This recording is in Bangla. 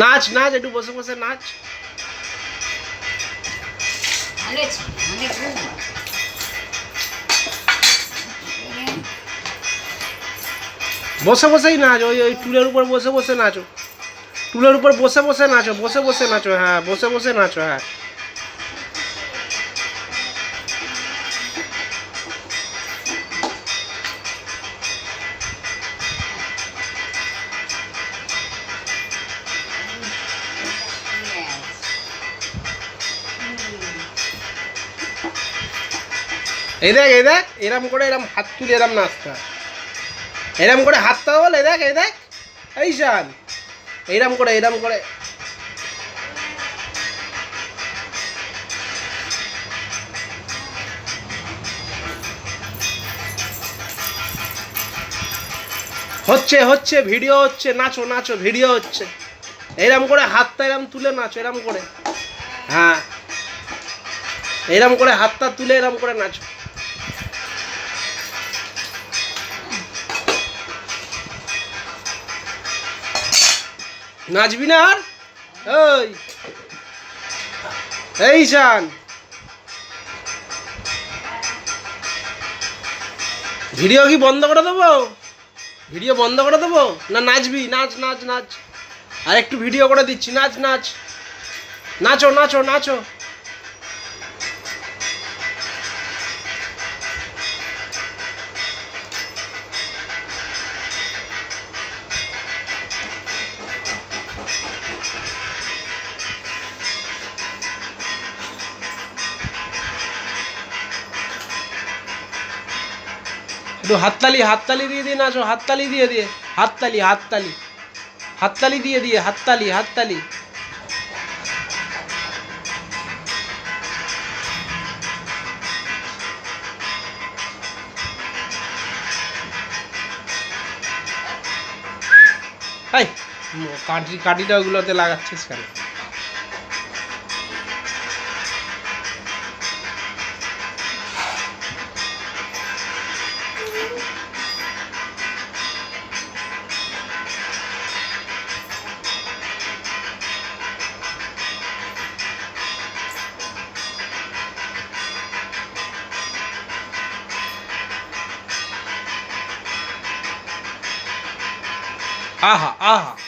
নাচ নাচ, একটু বসে বসে নাচ। বসে বসেই নাচ, ওই ওই টুলের উপর বসে বসে নাচো, টুলের উপর বসে বসে নাচো, বসে বসে নাচো, হ্যাঁ বসে বসে নাচো, হ্যাঁ। এই দেখ এই দেখ, এরম করে এরম হাত তুলে এরম নাচতে হয়, এরম করে হাতটা বল, এই দেখ এই দেখ, এই শান, এইরম করে এরম করে। হচ্ছে হচ্ছে, ভিডিও হচ্ছে, নাচো নাচো, ভিডিও হচ্ছে। এরম করে হাতটা এরম তুলে নাচো, এরম করে, হ্যাঁ এরম করে হাতটা তুলে এরম করে নাচো। নাচবি না আর? ওই এই শান, ভিডিও কি বন্ধ করে দেবো? ভিডিও বন্ধ করে দেবো না নাচবি? নাচ নাচ নাচ, আর একটু ভিডিও করে দিচ্ছি, নাচ নাচ, নাচো নাচো নাচো। একটু হাততালি, হাততালি দিয়ে দিয়ে নাচো, হাততালি দিয়ে দিয়ে, হাততালি হাততালি, হাততালি দিয়ে দিয়ে, হাততালি হাততালি। এই কাঠি, কাঠিটা ওগুলোতে লাগাচ্ছিস কেন? আহা আহা।